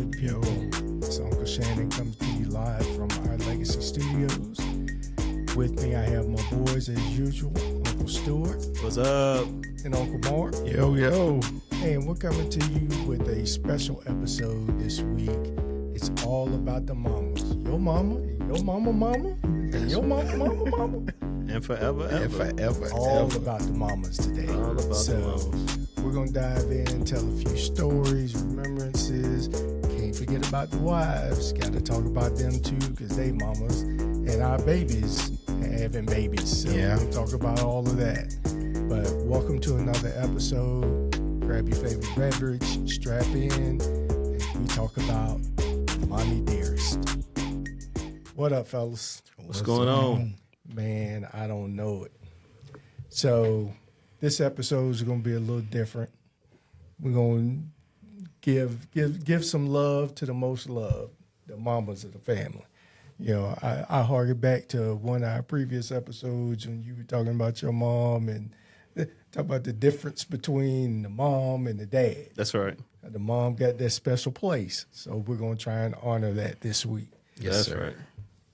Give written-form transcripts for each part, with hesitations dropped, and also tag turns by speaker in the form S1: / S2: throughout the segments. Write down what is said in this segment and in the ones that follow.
S1: good people? It's Uncle Shannon coming to you live from our Legacy Studios. With me, I have my boys as usual, Uncle Stewart.
S2: What's up?
S1: And Uncle Mark.
S3: Yo, yo.
S1: And we're coming to you with a special episode this week. It's all about the mamas. Your mama, and your mama.
S2: And forever, ever.
S3: And forever.
S1: All
S3: ever.
S1: about the mamas today.
S2: All about the mamas.
S1: We're going to dive in, tell a few stories, remembrances. Can't forget about the wives. Got to talk about them too, because they mamas. And our babies having babies. So
S3: Yeah.
S1: we'll talk about all of that. But welcome to another episode. Grab your favorite beverage, strap in, and we talk about Mommy Dearest. What up, fellas?
S2: What's going on?
S1: Man, I don't know it. So this episode is going to be a little different. We're going to give some love to the most loved, the mamas of the family. You know, I harken back to one of our previous episodes when you were talking about your mom and talk about the difference between the mom and the dad.
S2: That's right.
S1: The mom got that special place. So we're going to try and honor that this week.
S3: Yes,
S2: That's
S3: sir.
S2: right.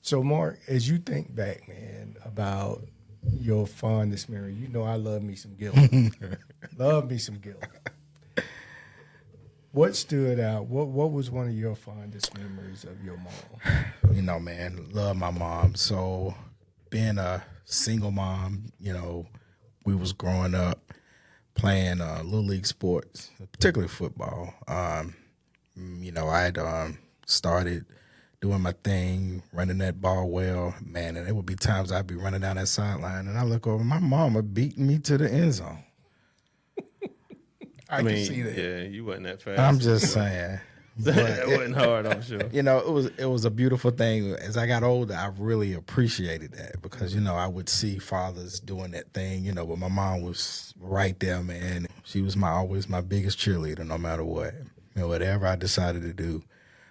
S1: So, Mark, as you think back, man, about your fondest memory, you know I love me some guilt. Love me some guilt. What stood out? What was one of your fondest memories of your mom?
S3: You know, man, love my mom. So being a single mom, you know, we was growing up playing little league sports, particularly football. You know, I had started doing my thing, running that ball well, man, and there would be times I'd be running down that sideline, and I look over, my mama beating me to the end zone.
S1: I can see that.
S2: Yeah, you wasn't that fast.
S3: I'm just saying.
S2: That wasn't hard, I'm sure.
S3: You know, it was a beautiful thing. As I got older, I really appreciated that because, you know, I would see fathers doing that thing, you know, but my mom was right there, man. She was always my biggest cheerleader, no matter what, you know, whatever I decided to do.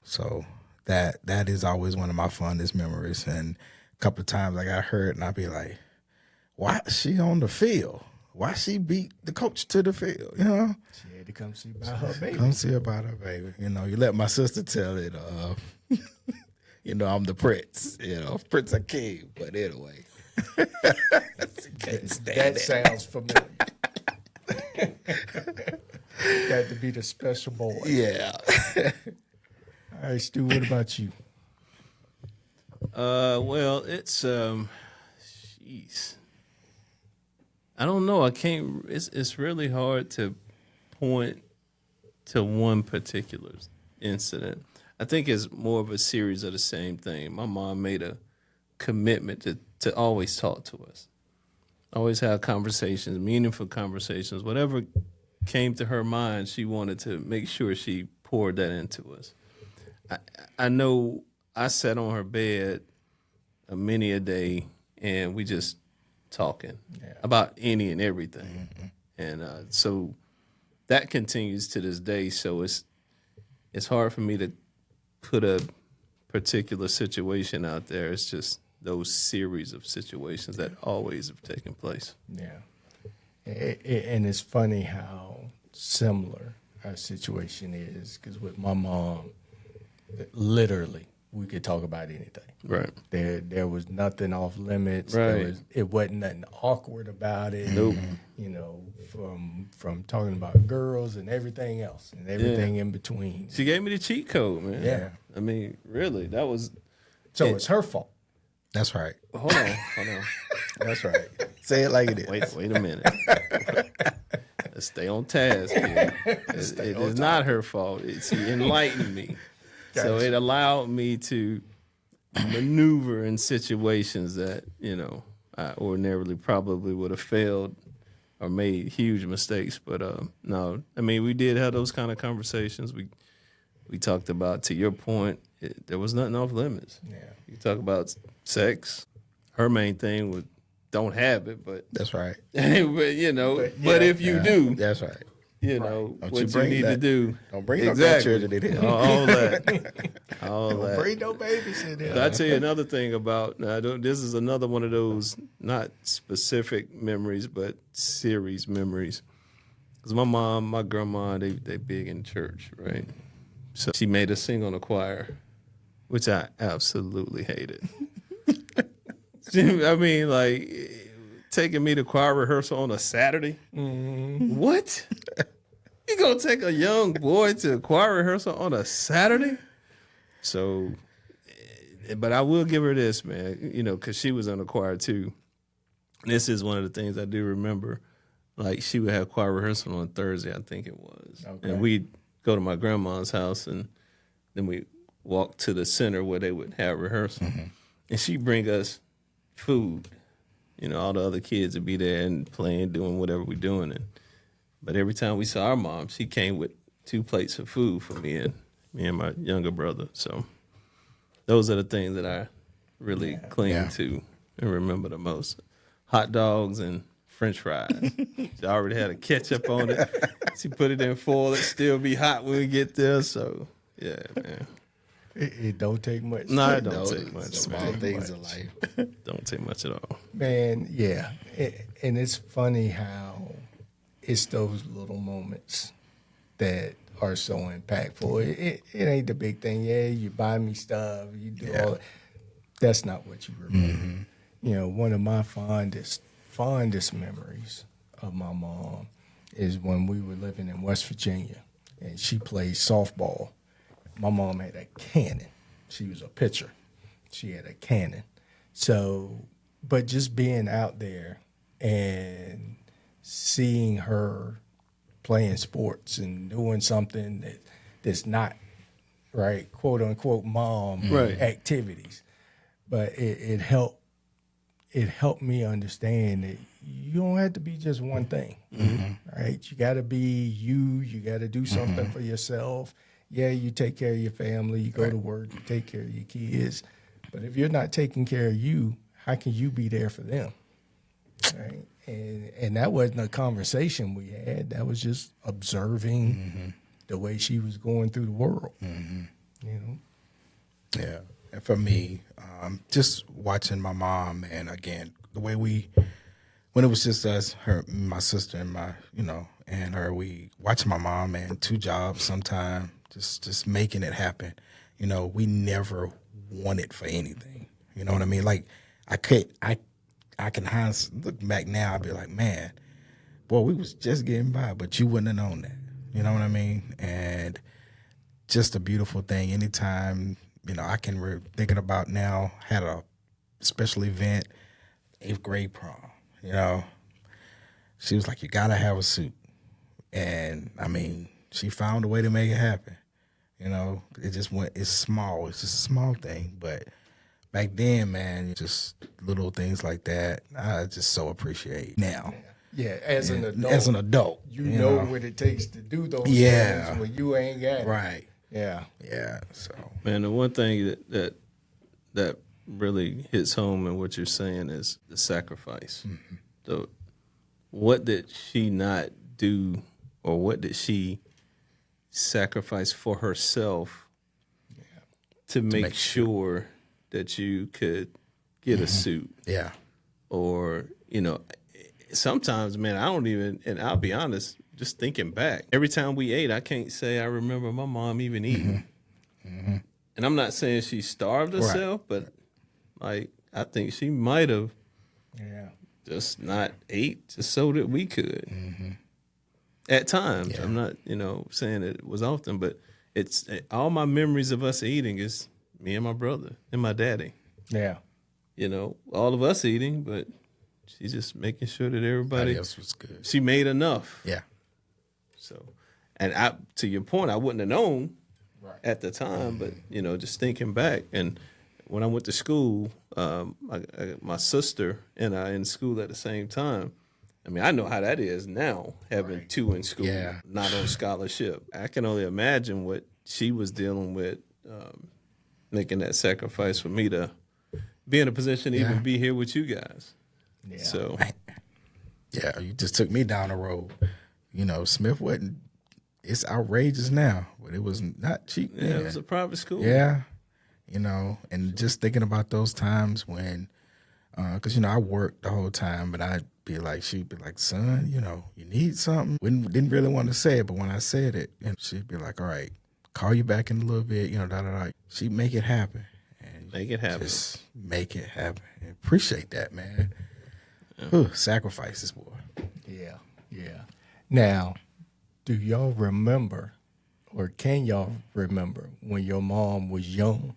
S3: So that is always one of my fondest memories. And a couple of times I got hurt and I'd be like, why is she on the field? Why she beat the coach to the field, you know?
S1: She had to come see about her baby.
S3: Come see about her baby. You know, you let my sister tell it, you know, I'm the prince, you know, prince or king, but anyway.
S1: That sounds familiar. Got to be the special boy.
S3: Yeah.
S1: All right, Stu, what about you?
S2: Well, it's jeez. I don't know. I can't. It's really hard to point to one particular incident. I think it's more of a series of the same thing. My mom made a commitment to always talk to us, always have conversations, meaningful conversations. Whatever came to her mind, she wanted to make sure she poured that into us. I know I sat on her bed many a day, and we just talking about any and everything. Mm-hmm. And so that continues to this day. So it's hard for me to put a particular situation out there. It's just those series of situations that always have taken place.
S1: Yeah. And it's funny how similar our situation is, because with my mom, literally, we could talk about anything.
S2: Right.
S1: There was nothing off limits.
S2: Right.
S1: It wasn't nothing awkward about it.
S2: Nope.
S1: You know, from talking about girls and everything else and everything in between.
S2: She gave me the cheat code, man.
S1: Yeah.
S2: I mean, really, that was.
S1: So it's her fault.
S3: That's right.
S2: Hold on.
S3: That's right. Say it like it is.
S2: Wait a minute. Let's stay on task here. It is not her fault. She enlightened me. So it allowed me to maneuver in situations that, you know, I ordinarily probably would have failed or made huge mistakes. But no, I mean, we did have those kind of conversations. We talked about, to your point, there was nothing off limits.
S1: Yeah.
S2: You talk about sex. Her main thing was don't have it, but
S3: That's right.
S2: but you know, but if you do,
S3: That's right.
S2: you know,
S3: Don't
S2: what
S3: you
S2: you need to do.
S3: Don't bring
S2: exactly.
S3: no grandchildren in here.
S2: All that. All
S1: Don't
S2: that.
S1: bring no babies in there.
S2: But I tell you another thing about, this is another one of those, not specific memories, but series memories. Because my mom, my grandma, they big in church, right? So she made us sing on the choir, which I absolutely hated. I mean, like, taking me to choir rehearsal on a Saturday? What? You gonna take a young boy to choir rehearsal on a Saturday? So, but I will give her this, man, you know, because she was on the choir too. This is one of the things I do remember. Like, she would have choir rehearsal on Thursday, I think it was.
S1: Okay.
S2: And we'd go to my grandma's house, and then we walk to the center where they would have rehearsal. And she'd bring us food. You know, all the other kids would be there and playing, doing whatever we're doing. But every time we saw our mom, she came with 2 plates of food for me and my younger brother. So those are the things that I really cling to and remember the most. Hot dogs and French fries. She already had a ketchup on it. She put it in foil. It still be hot when we get there. So, yeah, man.
S1: It don't take much.
S2: No, it don't take much.
S3: Small things in life.
S2: Don't take much at all.
S1: Man, yeah. And it's funny how it's those little moments that are so impactful. It ain't the big thing. Yeah, you buy me stuff, you do all that. That's not what you remember. You know, one of my fondest memories of my mom is when we were living in West Virginia and she played softball. My mom had a cannon. She was a pitcher. She had a cannon. So, but just being out there and seeing her playing sports and doing something that's not, right, quote unquote, mom activities. But it helped me understand that you don't have to be just one thing, right? You got to be you. You got to do something for yourself. Yeah, you take care of your family. You go to work. You take care of your kids. But if you're not taking care of you, how can you be there for them, right? And that wasn't a conversation we had. That was just observing the way she was going through the world, you know?
S3: Yeah. And for me, just watching my mom, and again, the way when it was just us, her, my sister, and and her, we watching my mom, man, 2 jobs sometime, just making it happen. You know, we never wanted for anything. You know what I mean? Like, I can look back now, I'd be like, man, boy, we was just getting by, but you wouldn't have known that. You know what I mean? And just a beautiful thing. Anytime, you know, I can thinking about now, had a special event, 8th grade prom, you know. She was like, you got to have a suit. And, I mean, she found a way to make it happen. You know, it's small. It's just a small thing. But back then, man, just little things like that, I just so appreciate now.
S1: Yeah, as an
S3: adult.
S1: You know what it takes to do those things when you ain't got it.
S3: Right.
S1: Yeah.
S3: Yeah. So,
S2: Man, the one thing that really hits home in what you're saying is the sacrifice. So, what did she not do, or what did she sacrifice for herself to make sure that you could get a suit?
S3: yeah.
S2: Or, you know, sometimes, man, I don't even, and I'll be honest, just thinking back, every time we ate, I can't say I remember my mom even eating. And I'm not saying she starved herself, but like, I think she might have just not ate just so that we could. At times. I'm not, saying it was often, but it's all my memories of us eating is me and my brother and my daddy.
S1: Yeah.
S2: You know, all of us eating, but she's just making sure that everybody
S3: else was good.
S2: She made enough.
S3: Yeah.
S2: So, and to your point, I wouldn't have known at the time, but just thinking back, and when I went to school, my sister and I in school at the same time. I mean, I know how that is now, having 2 in school, not on scholarship. I can only imagine what she was dealing with, making that sacrifice for me to be in a position to even be here with you guys. Yeah. So,
S3: yeah, you just took me down the road. Smith wasn't. It's outrageous now, but it was not cheap.
S2: Yeah, it was a private school.
S3: Yeah, and just thinking about those times when, because I worked the whole time, but she'd be like, son, you need something. Didn't really want to say it, but when I said it, she'd be like, all right, call you back in a little bit, you know, da da da. She make it happen. And
S2: Make it happen.
S3: just make it happen. And appreciate that, man. Whew, sacrifices, boy.
S1: Yeah, yeah. Now, do y'all remember, or can y'all remember when your mom was young?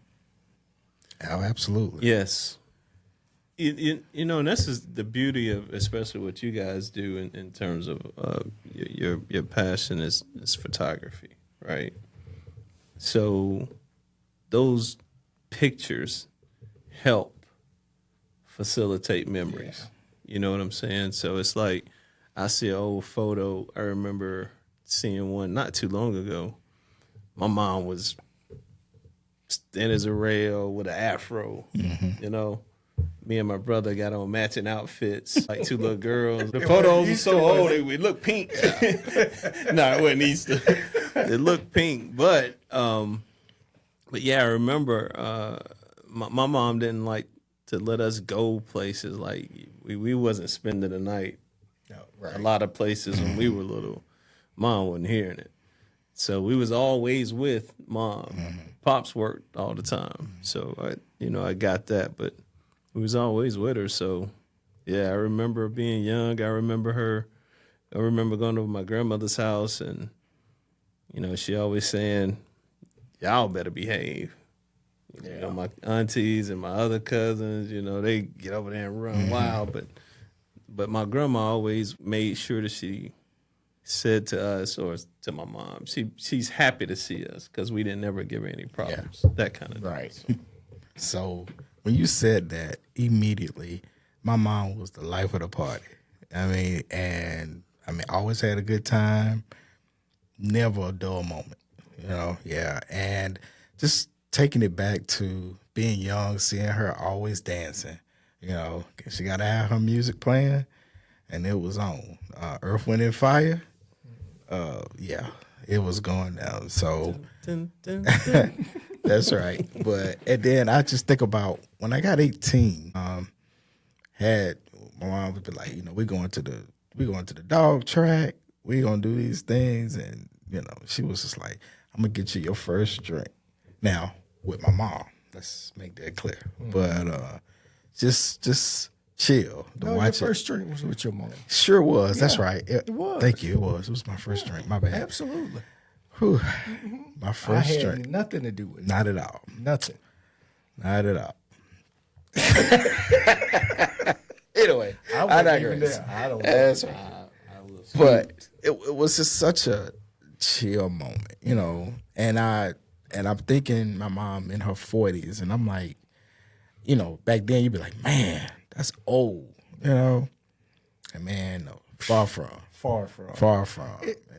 S3: Oh, absolutely.
S2: Yes. You know, and this is the beauty of especially what you guys do in terms of your passion is photography, right? So those pictures help facilitate memories. You know what I'm saying? So it's like I see an old photo. I remember seeing one not too long ago. My mom was thin as a rail with an afro, you know. Me and my brother got on matching outfits, like two little girls. The photos were so old, we look pink. No, it wasn't Easter. It looked pink, but yeah, I remember my mom didn't like to let us go places. Like we wasn't spending the night a lot of places when we were little. Mom wasn't hearing it, so we was always with mom. Pops worked all the time, so I got that, but we was always with her. So yeah, I remember being young. I remember going to my grandmother's house, and you know, she always saying, "Y'all better behave." You know, my aunties and my other cousins, you know, they get over there and run wild, but my grandma always made sure that she said to us or to my mom, she's happy to see us because we didn't ever give her any problems. That kind of
S1: Right.
S2: thing.
S3: So when you said that, immediately, my mom was the life of the party. I mean, always had a good time, never a dull moment, you know. Yeah, and just taking it back to being young, seeing her always dancing, you know. She got to have her music playing, and it was on. Earth, Wind, and Fire. Yeah, it was going down. So
S2: Dun, dun, dun.
S3: that's right. And then I just think about when I got 18, had my mom would be like, you know, we going to the dog track, we gonna do these things, and you know, she was just like, I'm gonna get you your first drink. Now with my mom, let's make that clear. But just chill.
S1: No, your first drink was with your mom.
S3: Sure was. That's right.
S1: it was.
S3: Thank you. It was. It was my first drink. My bad.
S1: Absolutely.
S3: Whew. My
S1: I
S3: first
S1: had
S3: drink.
S1: nothing to do with it.
S3: Not at all.
S1: Nothing.
S3: Not at all. Anyway,
S1: I
S3: I
S1: wasn't even
S3: digress.
S1: there. I don't know.
S3: That's right. But it was just such a chill moment, you know. And I'm thinking my mom in her 40s, and I'm like, you know, back then you'd be like, man, that's old, you know. And man, no, far from.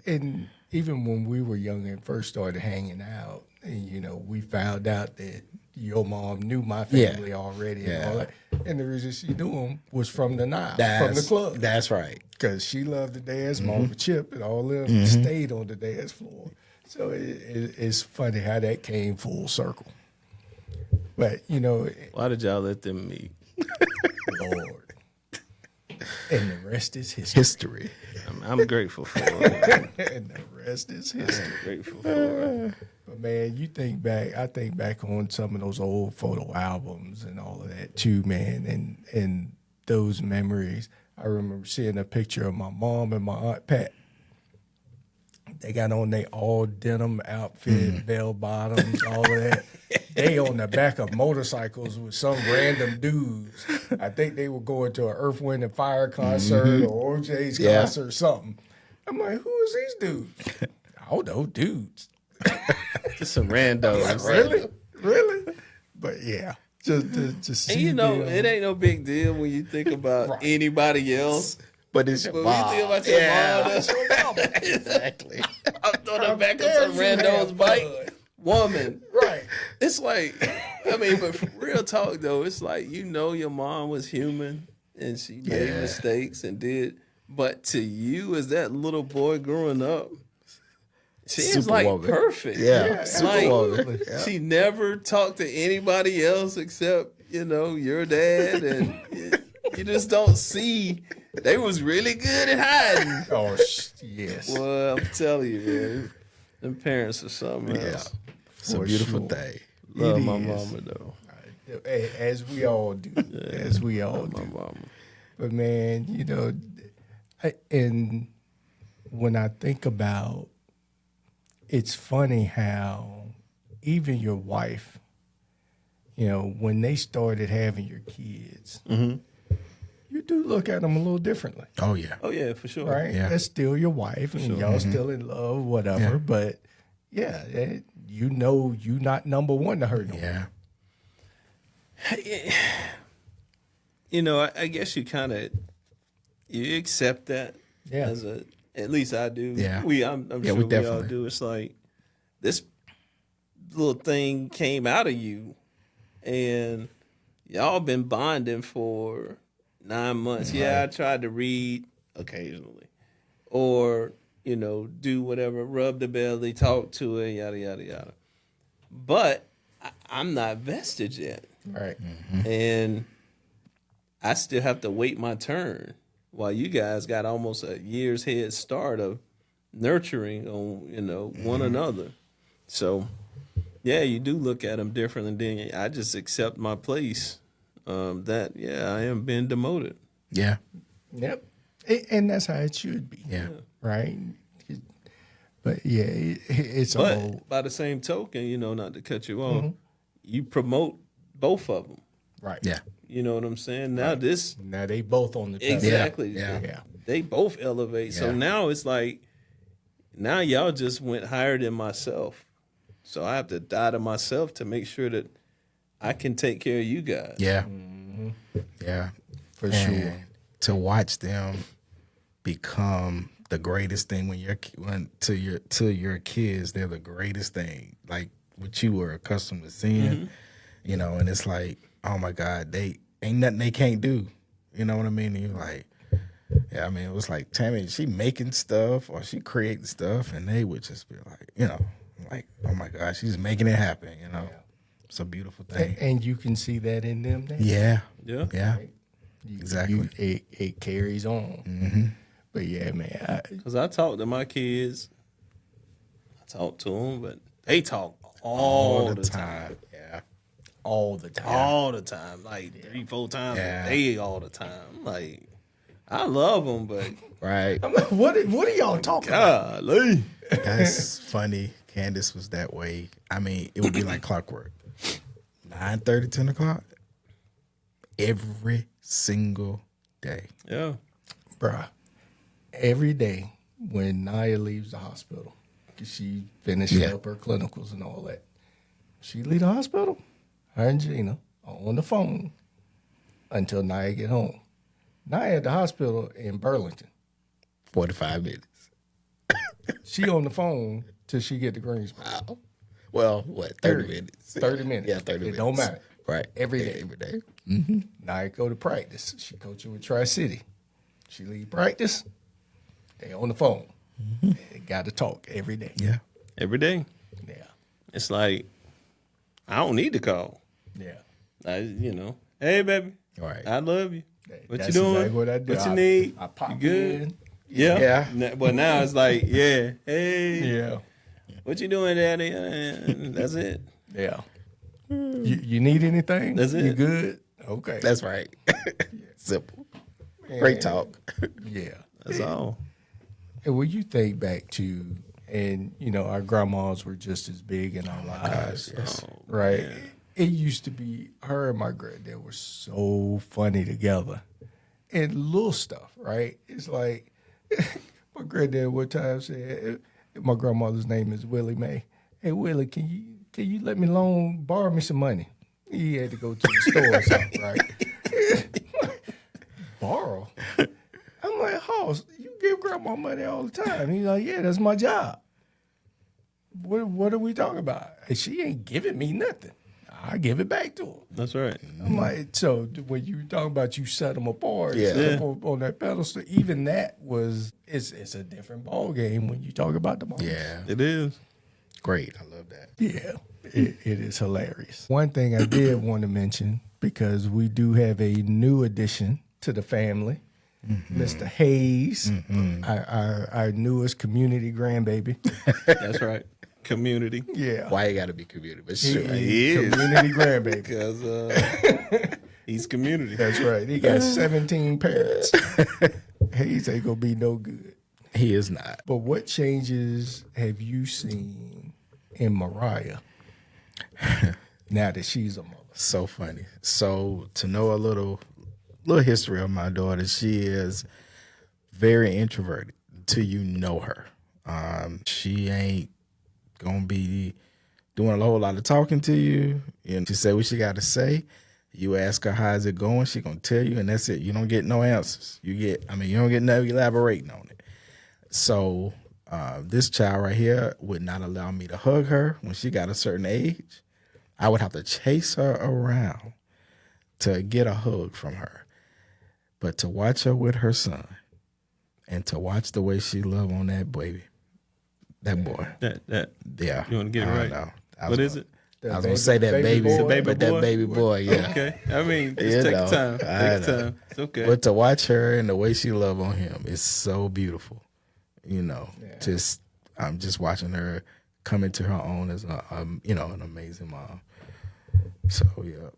S1: And even when we were young and first started hanging out, and you know, we found out that your mom knew my family already and all that. And the reason she knew them was from the Nile, from the club.
S3: That's right.
S1: Because she loved to dance, Mama Chip and all of them stayed on the dance floor. So it's funny how that came full circle. But, you know,
S2: Why did y'all let them meet?
S1: Lord. And the rest is history.
S2: I'm grateful for it.
S1: And the rest is history.
S2: Grateful for it.
S1: But man, I think back on some of those old photo albums and all of that too, man, and those memories. I remember seeing a picture of my mom and my Aunt Pat. They got on their all denim outfit, bell bottoms, all of that. They on the back of motorcycles with some random dudes. I think they were going to an Earth, Wind, and Fire concert or OJ's concert or something. I'm like, who is these dudes? I don't know, dudes.
S2: Just some randos.
S1: Really? But yeah, just see.
S2: And you know, it ain't no big deal when you think about anybody else.
S3: But it's your
S2: When
S3: mom.
S2: you think about your mom, that's
S1: your mama.
S3: Exactly.
S2: I'm throwing the back of
S1: dare
S2: some
S1: you
S2: rando's
S1: have
S2: bike.
S1: blood.
S2: Woman.
S1: Right.
S2: It's like, I mean, but for real talk though, it's like, you know, your mom was human and she made mistakes and did. But to you as that little boy growing up, she is like
S3: Superwoman.
S2: perfect.
S3: Yeah,
S2: Like, she never talked to anybody else except, you know, your dad. And you just don't see. They was really good at hiding.
S1: Oh, yes.
S2: Well, I'm telling you, man. Them parents are something
S3: Yeah.
S2: else.
S3: It's a
S1: For
S3: beautiful
S1: sure.
S3: thing.
S2: Love
S1: It
S2: my
S1: is.
S2: mama though.
S1: As we all do. As we all
S2: Love my
S1: do.
S2: mama.
S1: But man, and when I think about, it's funny how even your wife, when they started having your kids, you do look at them a little differently,
S3: Oh yeah.
S2: Oh yeah, for sure.
S1: right?
S3: Yeah.
S1: That's still your wife, and y'all still in love, whatever.
S3: Yeah.
S1: But yeah, you not number one to her no more.
S3: Yeah.
S2: I guess you accept that
S1: Yeah.
S2: at least I do.
S3: Yeah.
S2: I'm
S3: Yeah,
S2: sure
S3: we
S2: we all
S3: definitely.
S2: do. It's like this little thing came out of you, and y'all been bonding for 9 months. Yeah, I tried to read occasionally, or do whatever, rub the belly, talk to it, yada yada yada. But I'm not vested yet.
S1: Right.
S2: And I still have to wait my turn while you guys got almost a year's head start of nurturing on one another. So yeah, you do look at them differently. Then I just accept my place. That I am being demoted.
S3: Yeah.
S1: Yep. And that's how it should be.
S3: Yeah.
S1: Right. But yeah, it's a whole.
S2: But by the same token, not to cut you off, you promote both of them.
S1: Right.
S3: Yeah.
S2: You know what I'm saying? Now
S1: Now they both on the pedestal.
S2: exactly.
S3: Yeah.
S1: Yeah.
S2: They both elevate. So
S3: Yeah.
S2: now it's like, now y'all just went higher than myself. So I have to die to myself to make sure that I can take care of you guys.
S3: Yeah. Yeah.
S1: For
S3: And
S1: sure.
S3: to watch them become the greatest thing to your kids, they're the greatest thing. Like what you were accustomed to seeing, and it's like, oh my God, they ain't nothing they can't do. You know what I mean? And you're like, yeah, I mean, it was like Tammy, she making stuff or she creating stuff, and they would just be like, oh my God, she's making it happen. It's a beautiful thing.
S1: And you can see that in them now.
S3: Yeah,
S2: Yeah.
S3: yeah, exactly.
S1: It carries on. But yeah, man.
S2: Because I talk to my kids. I talk to them, but they talk all the time.
S3: Yeah,
S1: All the time.
S2: All the time. Like 3-4 times
S3: Yeah.
S2: a day all the time. Like, I love them, but
S3: right.
S1: I'm like, what are y'all talking about?
S2: golly.
S3: That's funny. Candace was that way. I mean, it would be like clockwork. 9:30, 10 o'clock. Every single day.
S2: Yeah.
S1: Bruh, every day when Naya leaves the hospital, 'cause she finished
S3: Yeah.
S1: up her clinicals and all that, she leave the hospital, her and Gina are on the phone until Naya get home. Naya at the hospital in Burlington.
S3: 45 minutes.
S1: She on the phone till she get to Greensboro.
S3: Wow. Well, what, 30
S1: Period.
S3: minutes?
S1: 30 minutes.
S3: Yeah, 30 minutes.
S1: It don't matter.
S3: Right.
S1: Every
S3: Yeah,
S1: day.
S3: Every day.
S1: Naya go to practice. She coaching with Tri-City. She leave practice, they on the phone. They got to talk every day.
S3: Yeah.
S2: Every day.
S1: Yeah.
S2: It's like, I don't need to call.
S1: Yeah.
S2: Hey, baby.
S3: Right.
S2: I love you. What
S1: That's
S2: you doing?
S1: exactly what I do.
S2: What you need?
S1: I pop
S2: you good?
S1: in.
S2: Yeah.
S3: Yeah.
S2: But now it's like, yeah. Hey.
S1: Yeah.
S2: What you doing, Daddy? That's it.
S1: Yeah. You need anything?
S2: That's
S1: You
S2: it.
S1: good? Okay.
S3: That's right. Simple. Great talk.
S1: Yeah.
S2: That's all.
S1: And when you think back to, and our grandmas were just as big in our lives,
S3: yes.
S1: right? It used to be her and my granddad were so funny together, and little stuff, right? It's like my granddad one time said, my grandmother's name is Willie Mae. Hey Willie, can you let me borrow me some money? He had to go to the store or something, right? Borrow. I'm like, Hoss, you give grandma money all the time. He's like, yeah, that's my job. What are we talking about? And she ain't giving me nothing. I give it back to her.
S2: That's right.
S1: I'm like, so when you talking about you set them apart,
S3: Yeah.
S1: set them on that pedestal, even that it's a different ball game when you talk about the mom.
S3: Yeah.
S2: It is.
S3: Great. I love that.
S1: Yeah, it is hilarious. One thing I did want to mention, because we do have a new addition to the family, Mr. Hayes, our newest community grandbaby.
S2: That's right. Community.
S1: Yeah.
S3: Why you got to be community? But sure.
S2: He is.
S1: Community grandbaby.
S2: Because he's community.
S1: That's right. He got 17 parents. Hayes ain't going to be no good.
S3: He is not.
S1: But what changes have you seen in Mariah now that she's a mother?
S3: So funny. So to know a little history of my daughter, she is very introverted till you know her. She ain't gonna be doing a whole lot of talking to you. And she say what she got to say. You ask her how's it going, she gonna tell you, and that's it. You don't get no answers. You don't get no elaborating on it. So this child right here would not allow me to hug her when she got a certain age. I would have to chase her around to get a hug from her. But to watch her with her son and to watch the way she love on that baby, that boy. Yeah.
S2: You want to get it right?
S3: Know.
S2: What is it?
S3: I was going to say that baby
S1: boy.
S3: but that baby boy, yeah.
S2: Okay. I mean, just take time. Take time. It's okay.
S3: But to watch her and the way she love on him is so beautiful. I'm just watching her come into her own as an amazing mom. So yeah,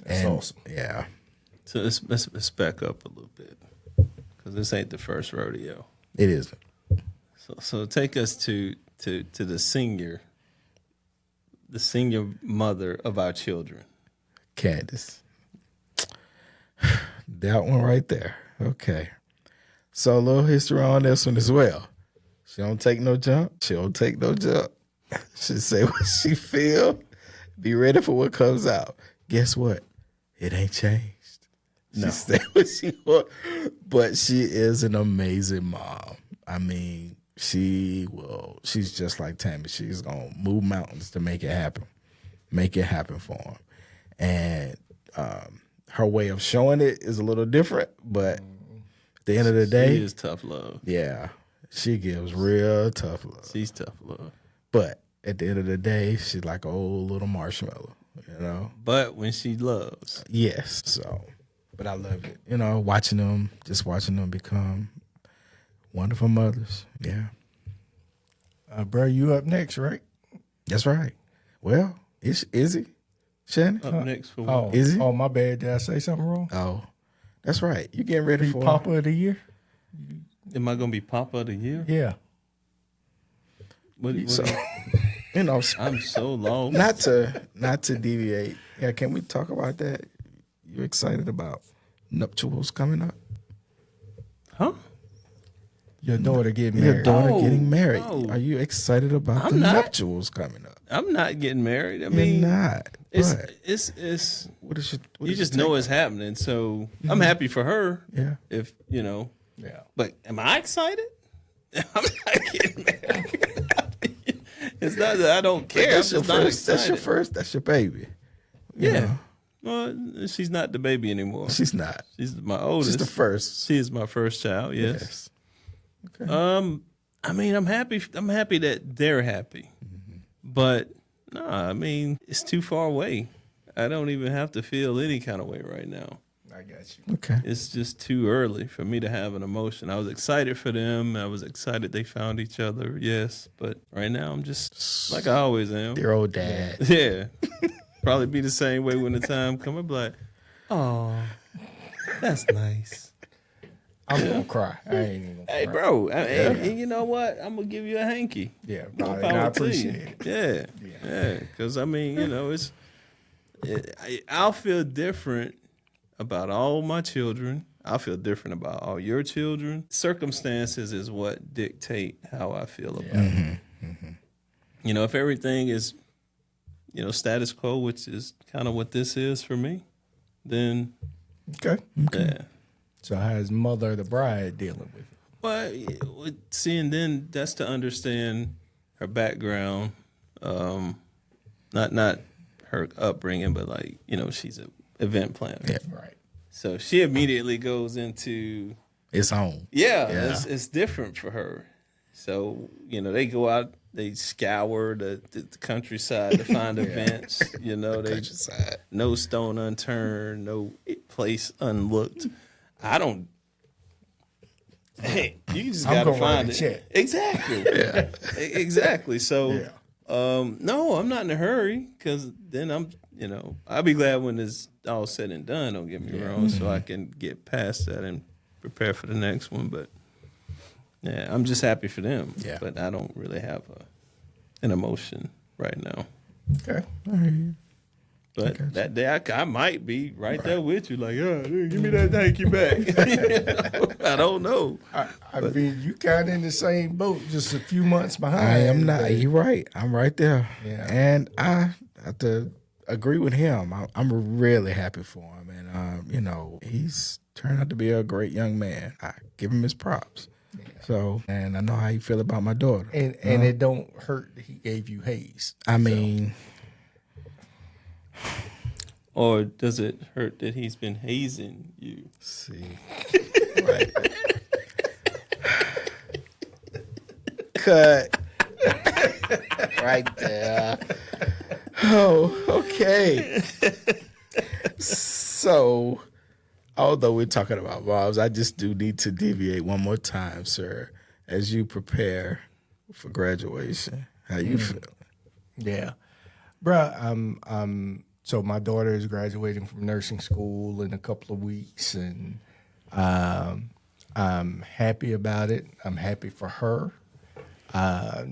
S1: that's awesome.
S3: Yeah.
S2: So let's back up a little bit because this ain't the first rodeo.
S3: It isn't.
S2: So take us to the senior mother of our children,
S3: Candace. That one right there. Okay. So a little history on this one as well. She don't take no jump. She don't take no jump. She say what she feel. Be ready for what comes out. Guess what? It ain't changed.
S1: No.
S3: She say what she want. But she is an amazing mom. I mean, she's just like Tammy. She's going to move mountains to make it happen. Make it happen for him. And her way of showing it is a little different, but at the end of the day,
S2: she is tough love.
S3: Yeah, she gives real tough love.
S2: She's tough love.
S3: But at the end of the day, she's like an old little marshmallow,
S2: But when she loves.
S3: Yes. So, but I love it. Watching them become wonderful mothers. Yeah.
S1: Bro, you up next, right?
S3: That's right. Well, is he? Shannon?
S2: Up next for what?
S3: Is he?
S1: Oh, my bad. Did I say something wrong?
S3: Oh, that's right. You getting ready for
S1: Papa of the Year?
S2: Am I going to be Papa of the Year?
S1: Yeah.
S2: What I'm so lost.
S3: Not to deviate. Yeah, can we talk about that? You excited about nuptials coming up?
S2: Huh?
S1: Your daughter getting married.
S3: Your daughter getting married.
S2: No.
S3: Are you excited about the nuptials coming up?
S2: I'm not getting married. I
S3: You're
S2: mean,
S3: not.
S2: it's
S3: what is
S2: you just know it's happening. So I'm happy for her.
S3: Yeah.
S2: If
S1: Yeah.
S2: But am I excited? I'm not getting married. It's not that I don't care.
S3: That's your first. That's your baby. You
S2: Yeah.
S3: know.
S2: Well, she's not the baby anymore.
S3: She's not.
S2: She's my oldest.
S3: She's the first.
S2: She is my first child. Yes.
S3: Okay.
S2: I mean, I'm happy. I'm happy that they're happy, but no, I mean, it's too far away. I don't even have to feel any kind of way right now.
S1: I got you.
S3: Okay.
S2: It's just too early for me to have an emotion. I was excited for them. I was excited they found each other. Yes, but right now I'm just like I always am.
S3: Dear old dad.
S2: Yeah, probably be the same way when the time comes. I'm like, oh, that's nice.
S1: I'm gonna cry. I ain't even gonna
S2: Hey,
S1: cry.
S2: bro, and you know what? I'm gonna give you a hanky.
S1: Yeah,
S2: More
S1: and
S2: power
S1: I
S2: to
S1: appreciate
S2: you.
S1: it.
S2: Yeah. Because I mean, I'll feel different about all my children. I'll feel different about all your children. Circumstances is what dictate how I feel about it. If everything is, status quo, which is kind of what this is for me, then
S1: Okay.
S2: yeah.
S1: So how's mother of the bride dealing with it?
S2: Well, seeing then that's to understand her background, not her upbringing, but she's an event planner.
S3: Yeah.
S1: Right.
S2: So she immediately goes into
S3: It's home.
S2: yeah. It's different for her. So they go out, they scour the countryside to find events. They
S3: Countryside.
S2: no stone unturned, no place unlooked. I don't Hey, you just
S1: I'm
S2: gotta
S1: gonna write
S2: find
S1: a
S2: it.
S1: check.
S2: Exactly. Yeah. Exactly. So,
S1: Yeah.
S2: no, I'm not in a hurry because then I'll be glad when it's all said and done. Don't get me wrong, so I can get past that and prepare for the next one. But yeah, I'm just happy for them.
S3: Yeah.
S2: But I don't really have an emotion right now.
S1: Okay.
S2: But that day, I might be right there with you, like, dude, give me that thank you back. I don't know.
S1: I mean, you kind of in the same boat, just a few months behind.
S3: I am not.
S1: but-
S3: You're right. I'm right there.
S1: Yeah.
S3: And I have to agree with him. I'm really happy for him. And, he's turned out to be a great young man. I give him his props. Yeah. So, and I know how you feel about my daughter.
S1: And it don't hurt that he gave you haze.
S3: I mean,
S2: Or does it hurt that he's been hazing you?
S3: see. Right. Cut. Right there. Oh, okay. So, although we're talking about moms, I just do need to deviate one more time, sir, as you prepare for graduation. How you feel?
S1: Yeah, bruh. So my daughter is graduating from nursing school in a couple of weeks, and I'm happy about it. I'm happy for her.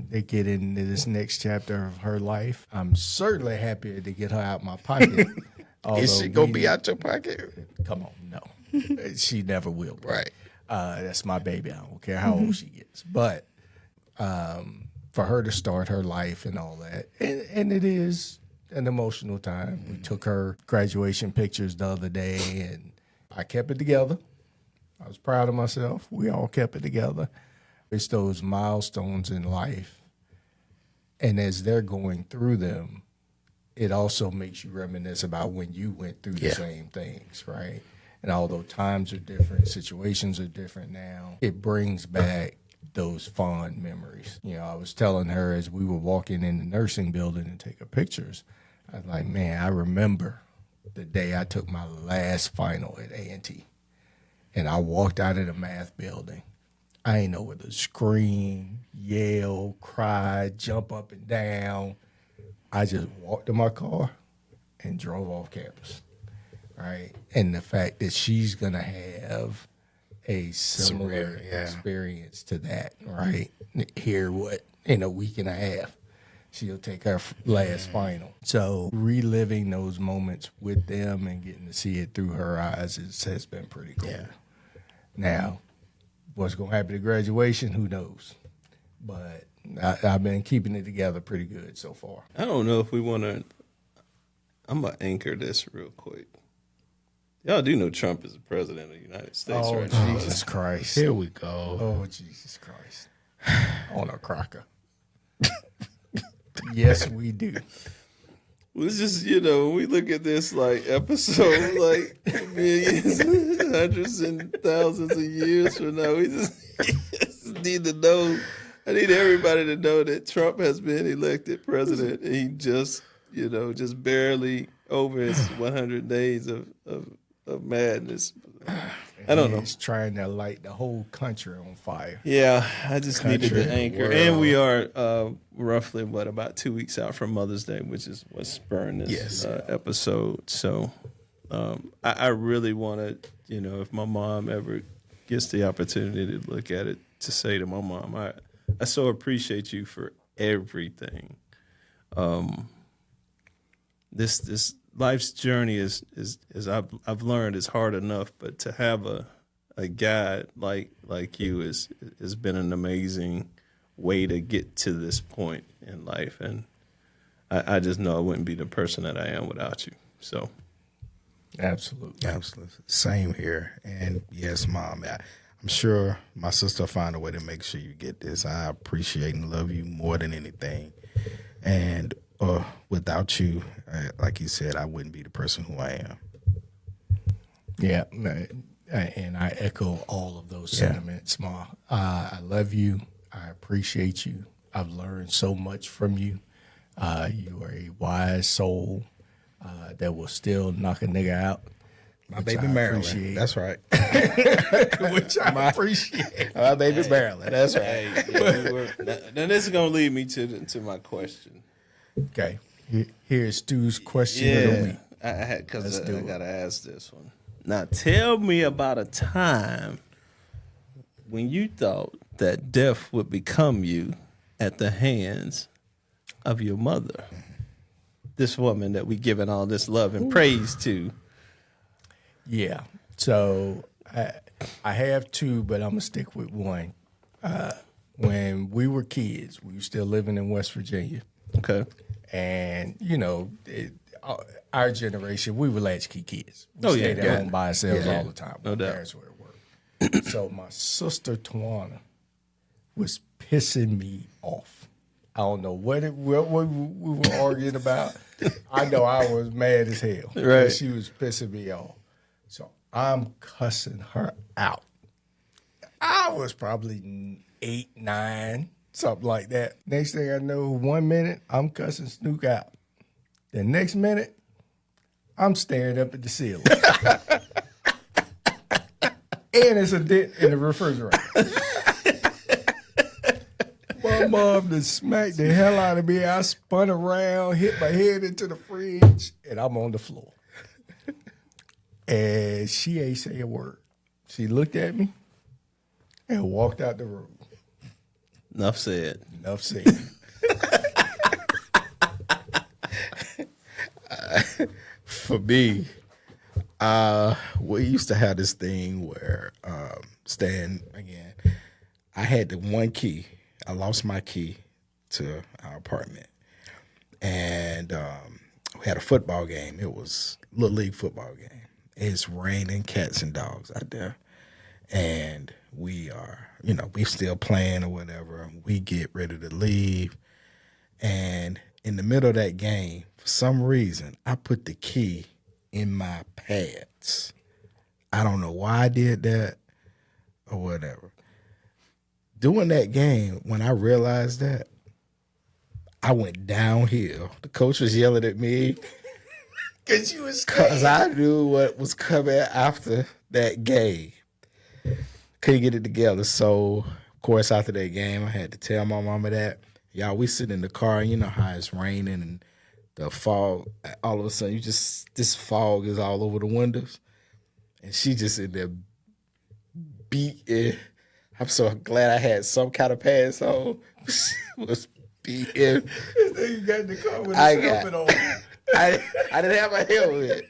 S1: They get into this next chapter of her life. I'm certainly happy to get her out my pocket.
S3: Is she going to be out your pocket?
S1: Come on, no. She never will be.
S3: Right.
S1: That's my baby. I don't care how old she gets. But for her to start her life and all that, and it is an emotional time. We took her graduation pictures the other day, and I kept it together. I was proud of myself. We all kept it together. It's those milestones in life. And as they're going through them, it also makes you reminisce about when you went through the same things, right? And although times are different, situations are different now, it brings back those fond memories. I was telling her as we were walking in the nursing building and taking pictures, I was like, man, I remember the day I took my last final at A&T. And I walked out of the math building. I ain't know whether to scream, yell, cry, jump up and down. I just walked to my car and drove off campus, right? And the fact that she's going to have a similar experience to that, right? Here, in a week and a half, she'll take her last final. So reliving those moments with them and getting to see it through her eyes has been pretty cool.
S3: Yeah.
S1: Now, what's going to happen at graduation, who knows? But I've been keeping it together pretty good so far.
S2: I don't know if we want to. I'm going to anchor this real quick. Y'all do know Trump is the president of the United States,
S1: Oh,
S2: right?
S1: Jesus Christ.
S3: Here we go.
S1: Oh, Jesus Christ. On a cracker. Yes, we do.
S2: Well, it's just, we look at this like episode like millions, hundreds and thousands of years from now. We just need to know. I need everybody to know that Trump has been elected president. And he just, just barely over his 100 days of madness. I don't know.
S1: He's trying to light the whole country on fire.
S2: Yeah, I just needed
S3: Country,
S2: to anchor.
S3: world.
S2: And we are roughly, about 2 weeks out from Mother's Day, which is what's spurring this episode. So I really want to, if my mom ever gets the opportunity to look at it, to say to my mom, I so appreciate you for everything. This life's journey is I've learned is hard enough, but to have a guide like you has been an amazing way to get to this point in life, and I just know I wouldn't be the person that I am without you. So,
S1: Absolutely.
S3: Same here. And yes, Mom, I'm sure my sister will find a way to make sure you get this. I appreciate and love you more than anything. And without you, like you said, I wouldn't be the person who I am.
S1: Yeah, and I echo all of those sentiments, Ma. I love you. I appreciate you. I've learned so much from you. You are a wise soul that will still knock a nigga out.
S3: My baby Maryland. That's right.
S1: Which I appreciate.
S3: My baby Maryland. That's right.
S2: Hey, yeah, now this is gonna lead me to my question.
S1: Okay. Here's Stu's question of the week.
S2: Because I gotta ask this one. Now, tell me about a time when you thought that death would become you at the hands of your mother, this woman that we giving all this love and praise to.
S1: Yeah. So I have two, but I'm going to stick with one. When we were kids, we were still living in West Virginia.
S2: Okay.
S1: And, our generation, we were latchkey kids. We stayed at home by ourselves all the time.
S2: No doubt.
S1: Parents were at work. So my sister Tawana was pissing me off. I don't know what we were arguing about. I know I was mad as hell.
S2: Right.
S1: She was pissing me off. So I'm cussing her out. I was probably 8, 9, something like that. Next thing I know, 1 minute, I'm cussing Snook out. The next minute, I'm staring up at the ceiling. And it's a dent in the refrigerator. My mom just smacked the hell out of me. I spun around, hit my head into the fridge, and I'm on the floor. And she ain't say a word. She looked at me and walked out the room.
S2: Enough said.
S1: Enough said.
S3: For me, we used to have this thing where Stan, again, I had the one key. I lost my key to our apartment. And we had a football game. It was a Little League football game. It's raining cats and dogs out there. And we are, we still playing or whatever. We get ready to leave. And in the middle of that game, for some reason, I put the key in my pads. I don't know why I did that or whatever. During that game, when I realized that, I went downhill. The coach was yelling at me because I knew what was coming after that game. Couldn't get it together. So, of course, after that game, I had to tell my mama that. Y'all, we sit in the car, and you know how it's raining and the fog, all of a sudden, this fog is all over the windows. And she just in there beating. I'm so glad I had some kind of pants on. She was beating.
S1: You got in the car with a helmet on.
S3: I didn't have my helmet,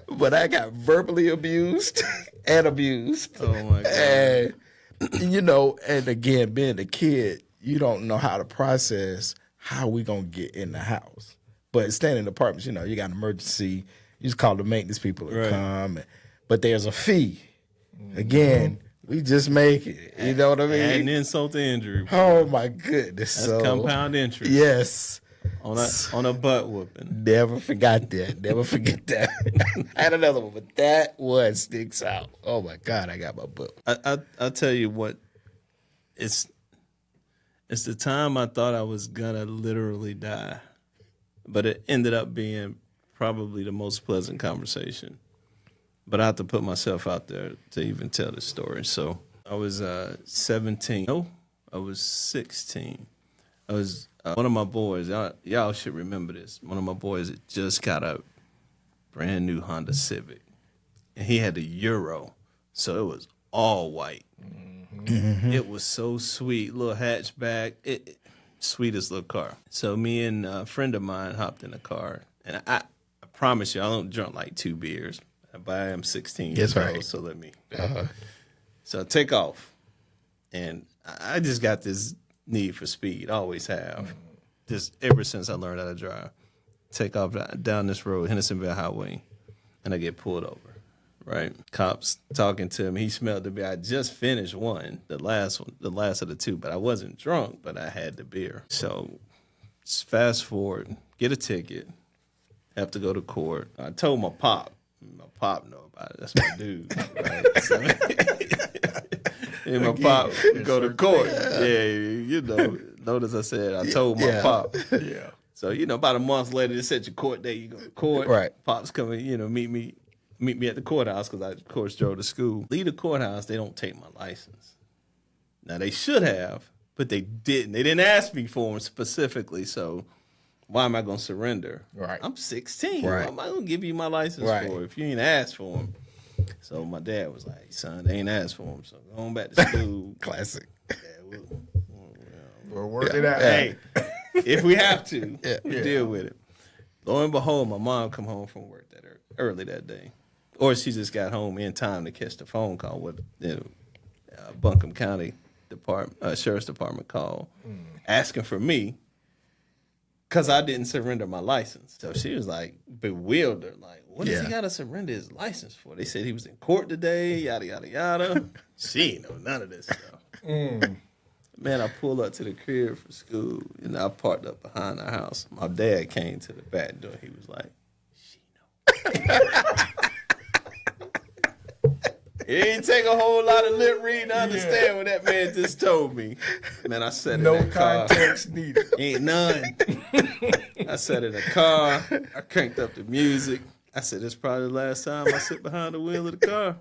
S3: but I got verbally abused and abused.
S2: Oh, my God.
S3: And, and again, being a kid, you don't know how to process how we going to get in the house. But staying in apartments, you got an emergency. You just call the maintenance people to come. But there's a fee. Again, we just make it. You know what I mean?
S2: And insult to injury.
S3: Oh, my goodness.
S2: That's compound interest.
S3: Yes.
S2: On a butt whooping.
S3: Never forgot that. Never forget that. I had another one, but that one sticks out. Oh, my God, I got my book.
S2: I'll tell you what. It's the time I thought I was going to literally die. But it ended up being probably the most pleasant conversation. But I have to put myself out there to even tell this story. So I was 17. No, I was 16. I was one of my boys. Y'all should remember this. One of my boys had just got a brand new Honda Civic. And he had the Euro. So it was all white. Mm-hmm. It was so sweet. Little hatchback. Sweetest little car. So me and a friend of mine hopped in the car. And I promise you, I don't drink like 2 beers. But I am 16 years old, so let me. So I take off. And I just got this need for speed. I always have. Just ever since I learned how to drive. Take off down this road, Hendersonville Highway. And I get pulled over. Right? Cops talking to me. He smelled the beer. I just finished one, the last of the 2. But I wasn't drunk, but I had the beer. So fast forward, get a ticket. Have to go to court. I told my pop. My pop know about it. That's my dude. Right? So, and my pop go to court. Yeah, notice I said I told my pop. Yeah. So, about a month later, they set your court date. You go to court.
S3: Right.
S2: Pop's coming, meet me meet me at the courthouse because I, of course, drove to school. Leave the courthouse, they don't take my license. Now, they should have, but they didn't. They didn't ask me for them specifically, so why am I going to surrender?
S3: Right.
S2: I'm 16.
S3: Right.
S2: Why am I going to give you my license
S3: Right.
S2: for if you ain't asked for them? So my dad was like, son, they ain't asked for them, so going back to school.
S3: Classic.
S2: Yeah,
S1: We'll work it out.
S2: hey, if we have to,
S3: Yeah.
S2: we'll deal with it. Lo and behold, my mom come home from work early that day. Or she just got home in time to catch the phone call with the Buncombe County Sheriff's Department call asking for me because I didn't surrender my license. So she was like bewildered, like, what does he got to surrender his license for? They said he was in court today, yada, yada, yada. She ain't know none of this stuff. Man, I pulled up to the crib for school, and I parked up behind the house. My dad came to the back door. He was like, she know. It didn't take a whole lot of lip reading to understand what that man just told me. Man, I sat in that car.
S1: Context needed.
S2: Ain't none. I sat in the car. I cranked up the music. I said, this is probably the last time I sit behind the wheel of the car.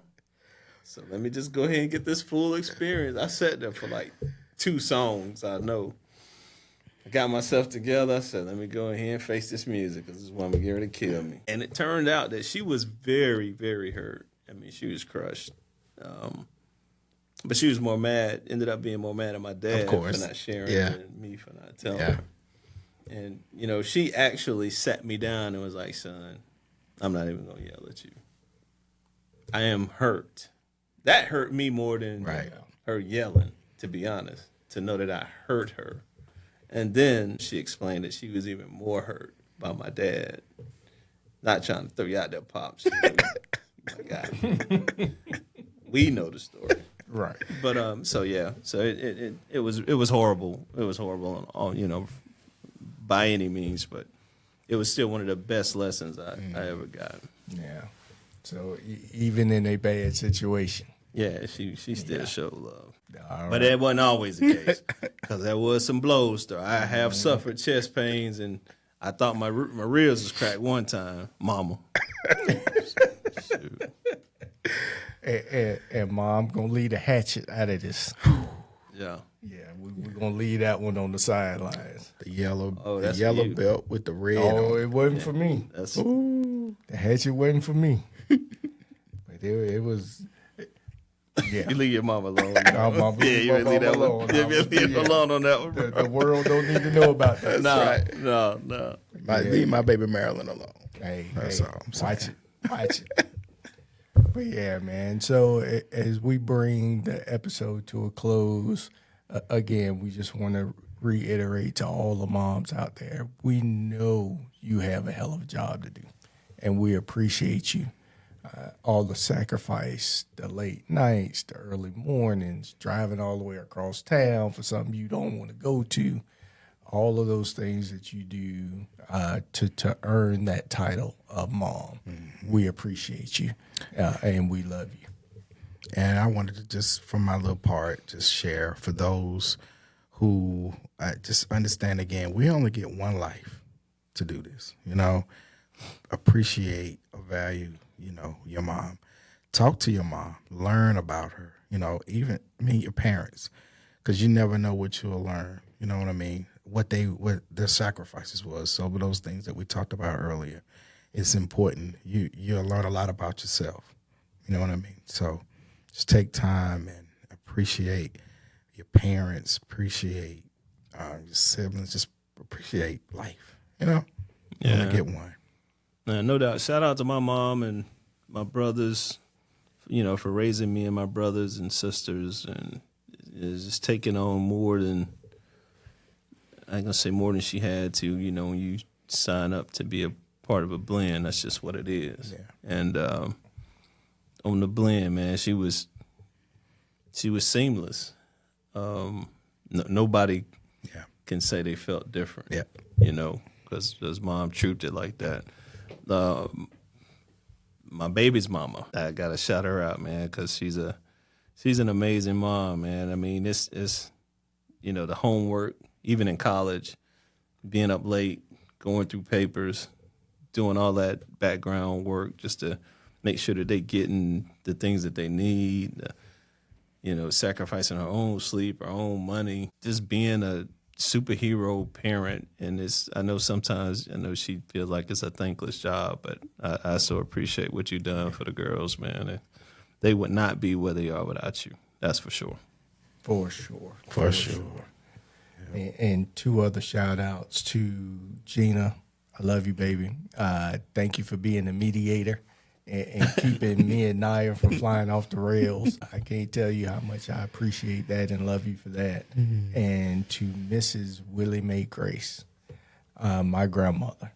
S2: So let me just go ahead and get this full experience. I sat there for like 2 songs, I know. I got myself together. I said, let me go ahead and face this music because this woman get ready to kill me. And it turned out that she was very, very hurt. I mean, she was crushed. But she was more mad, ended up being more mad at my dad for not sharing and me for not telling her. And, you know, she actually sat me down and was like, son, I'm not even going to yell at you. I am hurt. That hurt me more than her yelling, to be honest, to know that I hurt her. And then she explained that she was even more hurt by my dad. Not trying to throw you out there, Pops. My God. We know the story.
S1: Right.
S2: But so it was horrible. It was horrible on, you know, by any means, but it was still one of the best lessons I ever got.
S1: Yeah. So even in a bad situation.
S2: Yeah, she still showed love.
S1: All
S2: But that wasn't always the case because there was some blows. Though I have suffered chest pains, and I thought my ribs was cracked one time. Mama. Shoot.
S1: And Mom gonna leave the hatchet out of this.
S2: Yeah.
S1: Yeah, we're gonna leave that one on the sidelines.
S3: The yellow,
S2: that's
S3: yellow
S2: you.
S3: belt with the red.
S1: Oh,
S3: on.
S1: it wasn't for me.
S2: That's
S1: The hatchet wasn't for me. But it was. Yeah.
S2: you leave your mama alone.
S1: No, Mama,
S2: Yeah, you
S1: my
S2: leave that
S1: mama
S2: one.
S1: alone.
S2: Yeah, leave her alone on that one.
S1: The world don't need to know about that.
S2: No.
S3: Leave my baby Marilyn alone.
S1: Hey,
S3: That's
S1: hey,
S3: all I'm saying.
S1: watch it. But yeah, man. So as we bring the episode to a close, again, we just want to reiterate to all the moms out there, we know you have a hell of a job to do, and we appreciate you. All the sacrifice, the late nights, the early mornings, driving all the way across town for something you don't want to go to, all of those things that you do to earn that title of mom. Mm-hmm. We appreciate you, and we love you.
S3: And I wanted to just, from my little part, just share for those who just understand, again, we only get one life to do this. You know, appreciate, value, you know, your mom. Talk to your mom. Learn about her. You know, even, your parents, because you never know what you'll learn. You know what I mean? What their sacrifices was. So those things that we talked about earlier, it's important. You'll learn a lot about yourself. You know what I mean? So just take time and appreciate your parents, appreciate your siblings, just appreciate life. You know? You only get one.
S2: No doubt. Shout out to my mom and my brothers, you know, for raising me and my brothers and sisters, and is just taking on more than, I ain't gonna say more than she had to. You know, when you sign up to be a part of a blend, that's just what it is. Yeah. And on the blend, man, she was seamless. Nobody can say they felt different.
S3: Yeah.
S2: You know, because mom trooped it like that. My baby's mama, I gotta shout her out, man, because she's an amazing mom, man. I mean, it's you know, the homework, even in college, being up late, going through papers, doing all that background work just to make sure that they getting the things that they need. Sacrificing her own sleep, her own money, just being a superhero parent. And I know sometimes, she feels like it's a thankless job, but I so appreciate what you've done for the girls, man. And they would not be where they are without you. That's for sure.
S1: For sure.
S3: For sure.
S1: And 2 other shout outs to Gina. I love you, baby. Thank you for being the mediator and keeping me and Naya from flying off the rails. I can't tell you how much I appreciate that and love you for that. Mm-hmm. And to Mrs. Willie Mae Grace, my grandmother,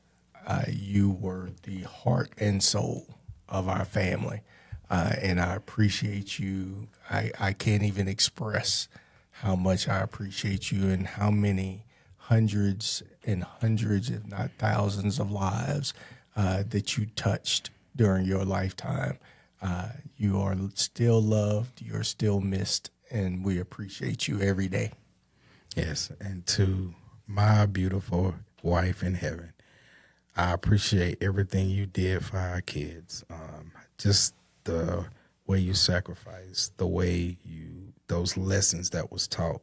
S1: you were the heart and soul of our family. And I appreciate you. I can't even express how much I appreciate you and how many hundreds and hundreds, if not thousands of lives that you touched during your lifetime. You are still loved, you're still missed, and we appreciate you every day.
S3: Yes, and to my beautiful wife in heaven, I appreciate everything you did for our kids. Just the way you sacrificed, the way those lessons that was taught,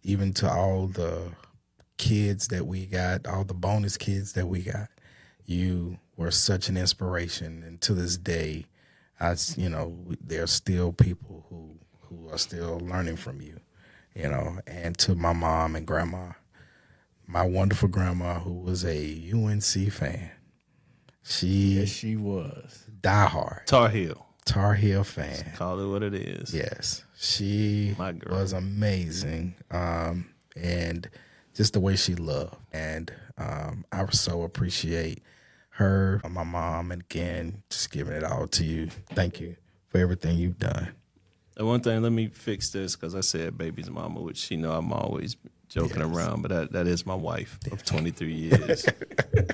S3: even to all the kids that we got, all the bonus kids that we got. You were such an inspiration, and to this day, there are still people who are still learning from you, And to my mom and grandma, my wonderful grandma, who was a UNC fan,
S1: she was
S3: diehard Tar Heel fan.
S2: Just call it what it is.
S3: Yes, she was amazing, and just the way she loved, and I so appreciate her, my mom, and again, just giving it all to you. Thank you for everything you've done.
S2: And one thing, let me fix this, because I said baby's mama, which she know I'm always joking around, but that is my wife of 23 years.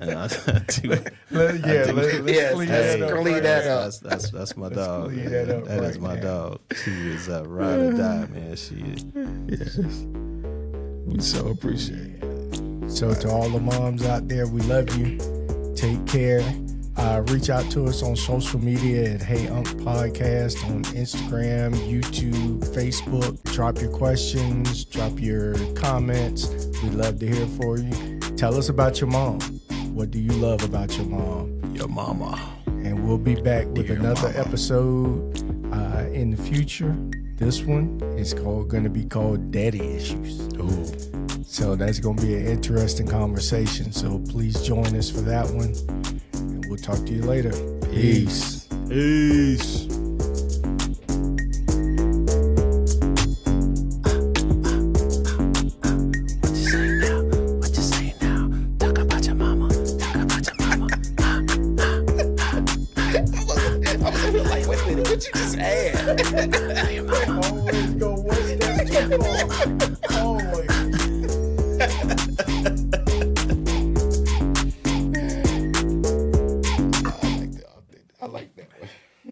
S2: And let's clean
S3: that up.
S2: That's my dog. That is my dog. She is a ride or die, man. She is.
S3: Yes. We so appreciate it.
S1: So to all the moms out there, we love you. Take care. Reach out to us on social media at Hey Unc Podcast on Instagram, YouTube, Facebook. Drop your questions, drop your comments. We'd love to hear from you. Tell us about your mom. What do you love about your mom?
S2: Your mama.
S1: And we'll be back with another episode in the future. This one is going to be called Daddy Issues.
S3: Ooh.
S1: So that's going to be an interesting conversation. So please join us for that one. And we'll talk to you later.
S3: Peace.
S2: Peace. What you say now? Talk about your mama. Talk about your mama.
S3: I was like, wait a minute, what you just add?
S2: Your mama.